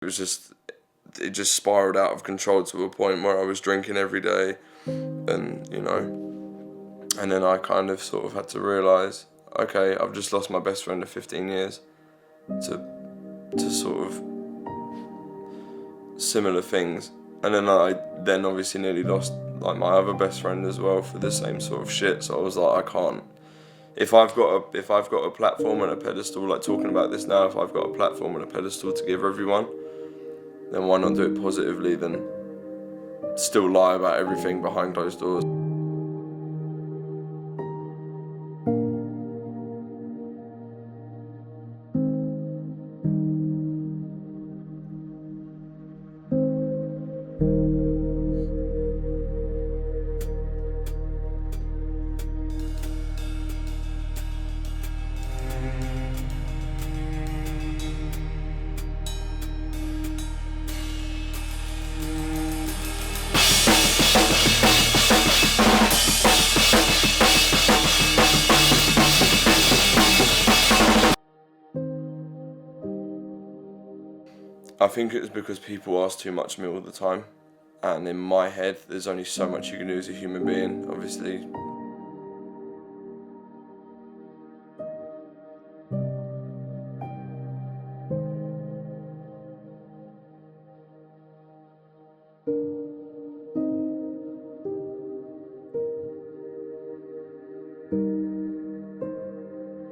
It just spiraled out of control to a point where I was drinking every day, and and then I kind of sort of had to realise, okay, I've just lost my best friend of 15 years to sort of similar things, and then I obviously nearly lost like my other best friend as well for the same sort of shit. So I was like, I can't. If I've got a platform and a pedestal, like talking about this now, if I've got a platform and a pedestal to give everyone, then why not do it positively than still lie about everything behind closed doors? I think it's because people ask too much of me all the time, and in my head there's only so much you can do as a human being, obviously.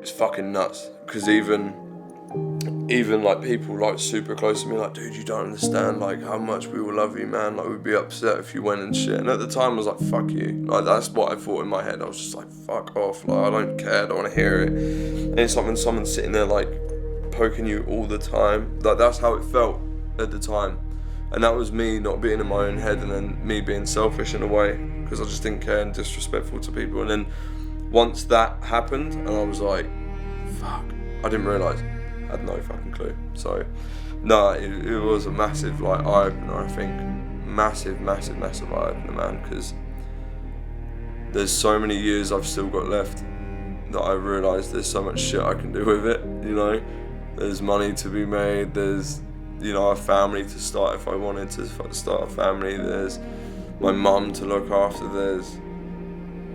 It's fucking nuts, because even like people like super close to me, like, dude, you don't understand like how much we will love you, man, like we'd be upset if you went and shit. And at the time I was like, fuck you, like that's what I thought in my head. I was just like, fuck off, like I don't care, I don't want to hear it. And it's like when someone's sitting there like poking you all the time, like that's how it felt at the time. And that was me not being in my own head, and then me being selfish in a way, because I just didn't care and disrespectful to people. And then once that happened and I was like, fuck, I didn't realise. I had no fucking clue. So, no, it was a massive like eye-opener, I think. Massive eye-opener, man, because there's so many years I've still got left that I realised there's so much shit I can do with it, There's money to be made, there's, a family to start if I wanted to start a family, there's my mum to look after, there's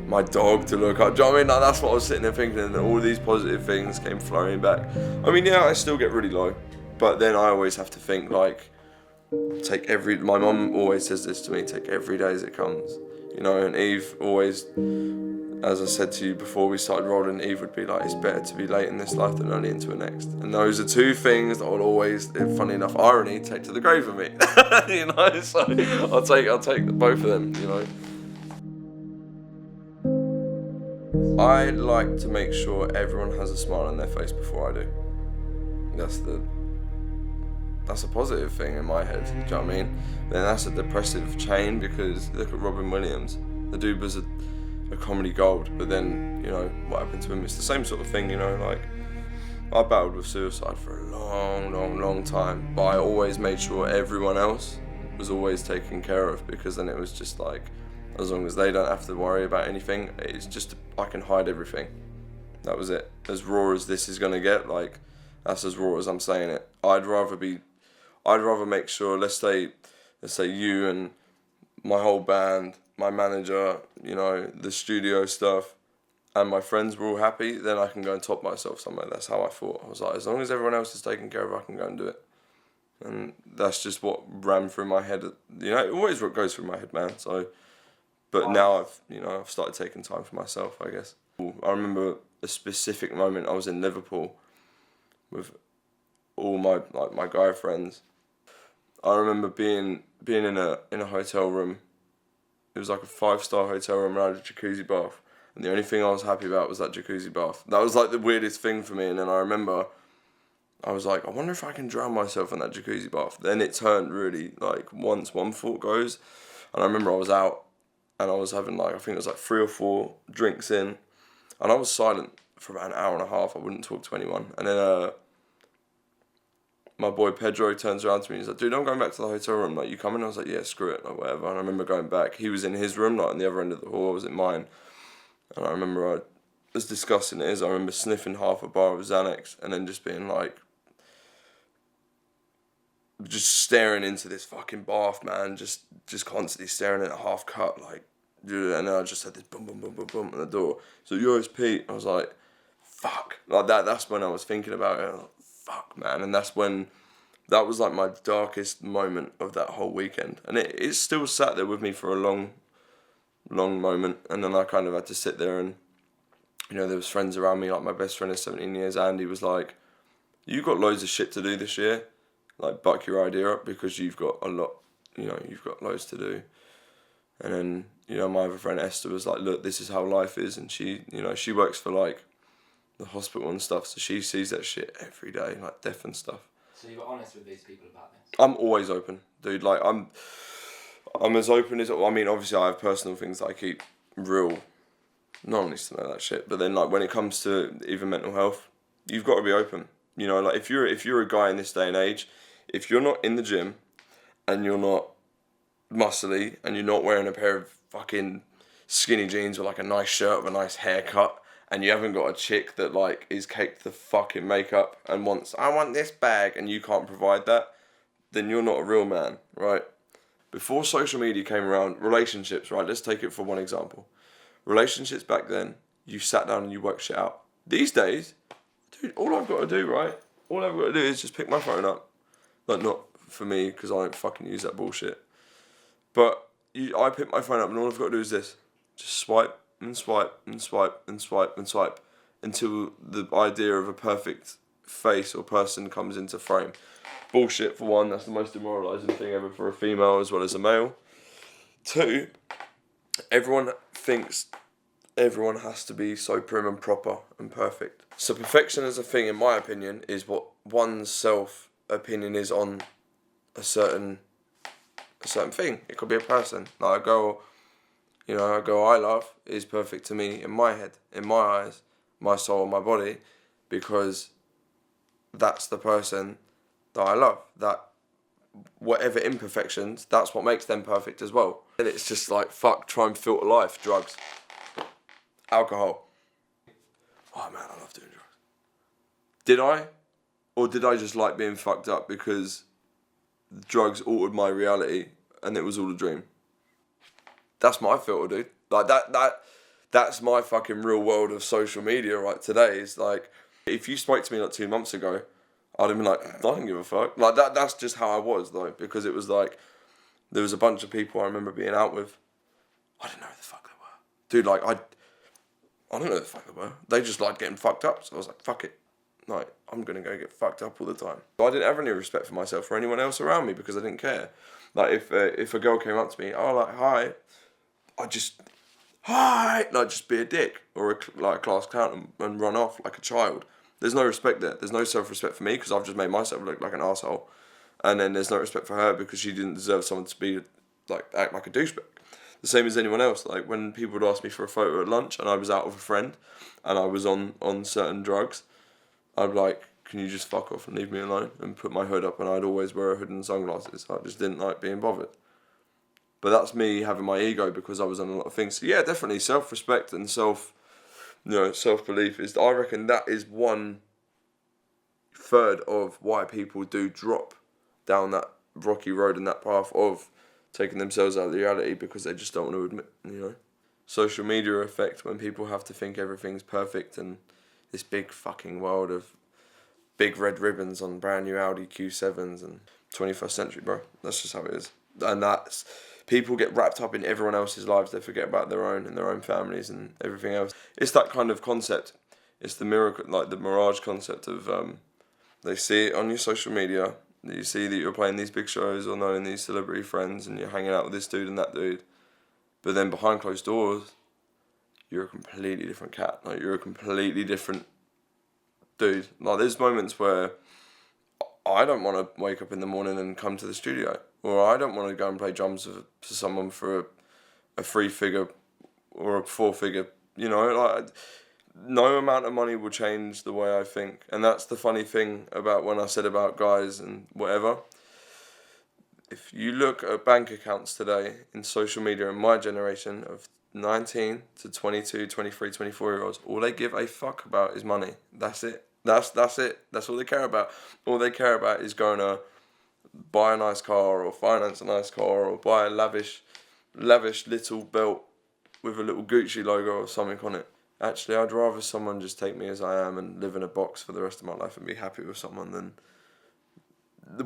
my dog to look up. Do you know what I mean? Like, that's what I was sitting there thinking, and all these positive things came flowing back. I mean, yeah, I still get really low, but then I always have to think like, my mum always says this to me, take every day as it comes, and Eve always, as I said to you before we started rolling, Eve would be like, it's better to be late in this life than early into the next. And those are two things that I'll always, funny enough, irony, take to the grave with me. So I'll take both of them, I like to make sure everyone has a smile on their face before I do. That's a positive thing in my head, do you know what I mean? Then that's a depressive chain, because look at Robin Williams. The dude was a comedy gold, but then, what happened to him? It's the same sort of thing, like, I battled with suicide for a long time, but I always made sure everyone else was always taken care of, because then it was just like, as long as they don't have to worry about anything, it's just, I can hide everything. That was it. As raw as this is gonna get, like, that's as raw as I'm saying it. I'd rather make sure, let's say you and my whole band, my manager, the studio stuff, and my friends were all happy, then I can go and top myself somewhere. That's how I thought. I was like, as long as everyone else is taken care of, I can go and do it. And that's just what ran through my head. It always goes through my head, man. So, but now I've started taking time for myself, I guess. I remember a specific moment. I was in Liverpool with all my guy friends. I remember being in a hotel room. It was like a 5-star hotel room around a jacuzzi bath, and the only thing I was happy about was that jacuzzi bath. That was like the weirdest thing for me. And then I remember I was like, I wonder if I can drown myself in that jacuzzi bath. Then it turned really, like, once one thought goes, and I remember I was out and I was having I think it was like 3 or 4 drinks in, and I was silent for about an hour and a half. I wouldn't talk to anyone. And then my boy Pedro turns around to me and he's like, dude, I'm going back to the hotel room, like, you coming? I was like, yeah, screw it, like, whatever. And I remember going back. He was in his room, like, on the other end of the hall. I was in mine. And I remember, as disgusting it is, I remember sniffing half a bar of Xanax and then just being like, just staring into this fucking bath, man, just constantly staring at a half cut, like, dude, and then I just had this boom, boom, boom, boom, boom on the door. So, yo, it's Pete. I was like, fuck. Like, that's when I was thinking about it. I was like, fuck, man. And that was like my darkest moment of that whole weekend. And it still sat there with me for a long moment. And then I kind of had to sit there and, you know, there was friends around me, like my best friend is 17 years, Andy, was like, you got loads of shit to do this year. Like, buck your idea up because you've got a lot, you know, you've got loads to do. And then, you know, my other friend Esther was like, look, this is how life is. And she, you know, she works for, like, the hospital and stuff, so she sees that shit every day, like death and stuff. So you were honest with these people about this? I'm always open, dude. Like, I'm as open as, I mean, obviously I have personal things that I keep real. No one needs to know that shit. But then, like, when it comes to even mental health, you've got to be open. You know, like, if you're a guy in this day and age, if you're not in the gym and you're not muscly and you're not wearing a pair of fucking skinny jeans with like a nice shirt with a nice haircut, and you haven't got a chick that like is caked the fucking makeup and wants, I want this bag, and you can't provide that, then you're not a real man, right? Before social media came around, relationships, right? Let's take it for one example. Relationships back then, you sat down and you worked shit out. These days, dude, all I've got to do, right? All I've got to do is just pick my phone up. Like, not for me, because I don't fucking use that bullshit. But I pick my phone up and all I've got to do is this. Just swipe and swipe and swipe and swipe and swipe until the idea of a perfect face or person comes into frame. Bullshit, for one. That's the most demoralising thing ever for a female as well as a male. Two, everyone thinks everyone has to be so prim and proper and perfect. So perfection as a thing, in my opinion, is what one's self-opinion is on a certain thing. It could be a person. Like a girl I love is perfect to me in my head, in my eyes, my soul, my body, because that's the person that I love. That whatever imperfections, that's what makes them perfect as well. And it's just like, fuck, try and filter life. Drugs. Alcohol. Oh man, I love doing drugs. Did I? Or did I just like being fucked up because drugs altered my reality and it was all a dream? That's my filter, dude. Like that's my fucking real world of social media right today. Is like, if you spoke to me like 2 months ago, I'd have been like, I don't give a fuck. Like that's just how I was though, because it was like, there was a bunch of people I remember being out with. I didn't know who the fuck they were. Dude, like I don't know who the fuck they were. They just liked getting fucked up, so I was like, fuck it. Like, I'm gonna go get fucked up all the time. I didn't have any respect for myself or anyone else around me because I didn't care. Like, if a girl came up to me, oh, like, hi, I'd just, hi, like, just be a dick or a class clown and run off like a child. There's no respect there. There's no self-respect for me because I've just made myself look like an asshole. And then there's no respect for her because she didn't deserve someone to be, like, act like a douchebag. The same as anyone else. Like, when people would ask me for a photo at lunch and I was out with a friend and I was on certain drugs, I'd be like, can you just fuck off and leave me alone, and put my hood up, and I'd always wear a hood and sunglasses. I just didn't like being bothered. But that's me having my ego because I was on a lot of things. So yeah, definitely self-respect and self-belief is, I reckon that is 1/3 of why people do drop down that rocky road and that path of taking themselves out of reality, because they just don't want to admit, Social media effect, when people have to think everything's perfect and this big fucking world of big red ribbons on brand new Audi Q7s and 21st century, bro. That's just how it is. And that's, people get wrapped up in everyone else's lives. They forget about their own and their own families and everything else. It's that kind of concept. It's the miracle, like the mirage concept of, they see it on your social media. You see that you're playing these big shows or knowing these celebrity friends and you're hanging out with this dude and that dude. But then behind closed doors, you're a completely different cat. Like, you're a completely different dude. Like, there's moments where I don't want to wake up in the morning and come to the studio, or I don't want to go and play drums for someone for a 3-figure or a 4-figure. Like, no amount of money will change the way I think. And that's the funny thing about when I said about guys and whatever. If you look at bank accounts today in social media in my generation of 19 to 22, 23, 24-year-olds, all they give a fuck about is money. That's it. That's it. That's all they care about. All they care about is going to buy a nice car or finance a nice car or buy a lavish little belt with a little Gucci logo or something on it. Actually, I'd rather someone just take me as I am and live in a box for the rest of my life and be happy with someone than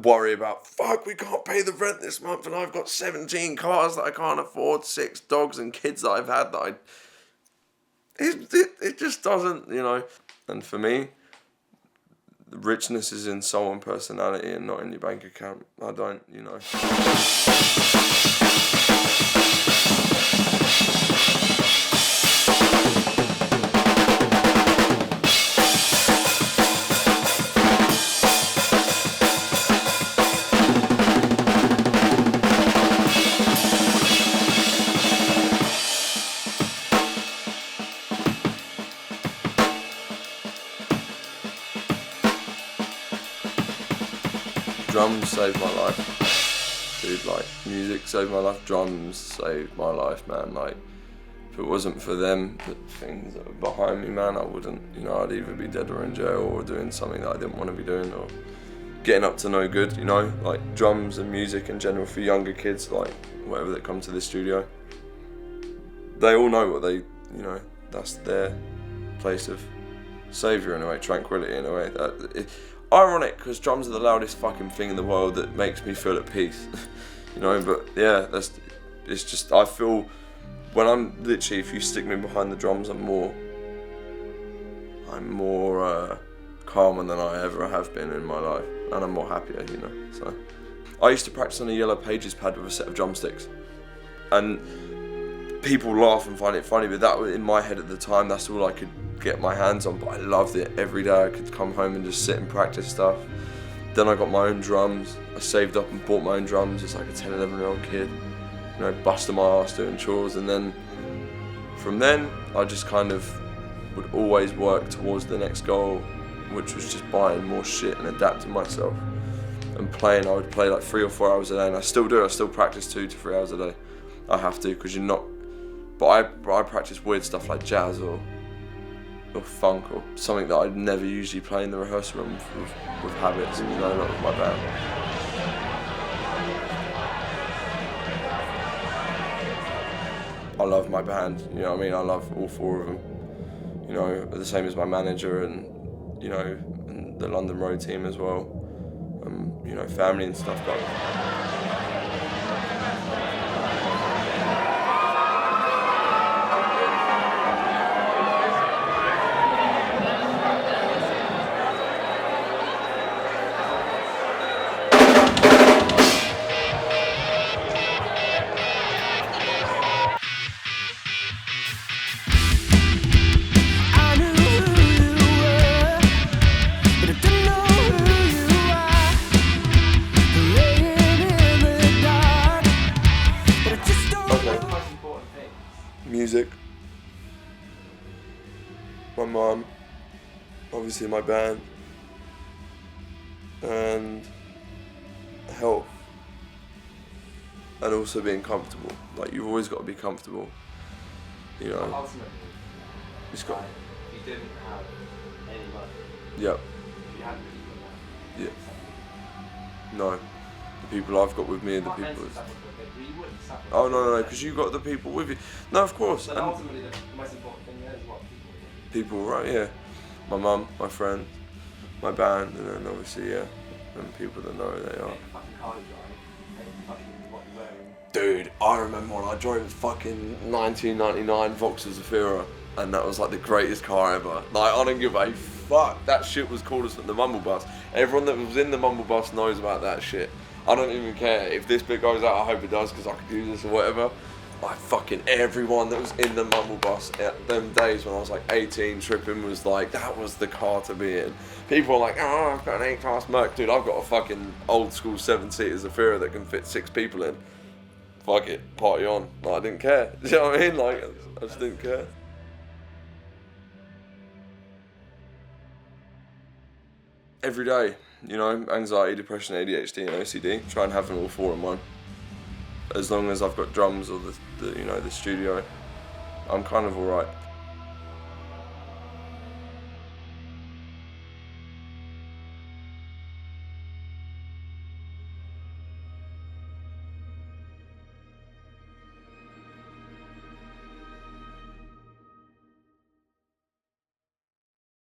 worry about, fuck, we can't pay the rent this month and I've got 17 cars that I can't afford, 6 dogs and kids that I've had that it just doesn't, you know. And for me, the richness is in soul and personality and not in your bank account. I don't, you know. Drums saved my life, dude. Like, music saved my life. Drums saved my life, man. Like, if it wasn't for them, the things that were behind me, man, I wouldn't. You know, I'd either be dead or in jail or doing something that I didn't want to be doing or getting up to no good. You know, like drums and music in general for younger kids, like whatever that come to this studio. They all know what they, you know, that's their place of saviour in a way, tranquility in a way. Ironic, because drums are the loudest fucking thing in the world that makes me feel at peace, you know. But yeah, it's just, I feel when I'm literally, if you stick me behind the drums, I'm more calmer than I ever have been in my life, and I'm more happier, you know. So I used to practice on a yellow pages pad with a set of drumsticks, and people laugh and find it funny, but that was in my head at the time. That's all I could get my hands on, but I loved it. Every day I could come home and just sit and practice stuff. Then I got my own drums. I saved up and bought my own drums as like a 10, 11-year-old kid, you know, busting my ass doing chores. And then from then I just kind of would always work towards the next goal, which was just buying more shit and adapting myself and playing. I would play like 3 or 4 hours a day, and I still do. I still practice 2 to 3 hours a day. I have to, because you're not, but I practice weird stuff like jazz or funk or something that I'd never usually play in the rehearsal room with habits, you know, not with my band. I love my band, you know what I mean? I love all 4 of them, you know, the same as my manager and, you know, and the London Road team as well, you know, family and stuff like that. Music, my mum, obviously my band, and health, and also being comfortable. Like, you've always got to be comfortable, you know. Ultimately, it's got. If you didn't have any money, Yep. if you hadn't really got money, Yeah. No, the people I've got with me are the people. Oh no, because you got the people with you. No, of course. But ultimately, the most important thing there is what people, right? Yeah. My mum, my friends, my band, and then obviously, yeah, and people that know who they are. Dude, I remember when I drove a fucking 1999 Vauxhall Zafira, and that was like the greatest car ever. Like, I don't give a fuck. That shit was coolest than the Mumble Bus. Everyone that was in the Mumble Bus knows about that shit. I don't even care. If this bit goes out, I hope it does, because I could do this or whatever. Like, fucking everyone that was in the Mumble Bus at them days when I was like 18 tripping was like, that was the car to be in. People are like, oh, I've got an A-class Merc. Dude, I've got a fucking old school 7-seater Zafira that can fit 6 people in. Fuck it, party on. Like, I didn't care. Do you know what I mean? Like, I just didn't care. Every day, you know, anxiety, depression, ADHD, and OCD. Try and have them all 4 in one. As long as I've got drums or the studio, I'm kind of alright.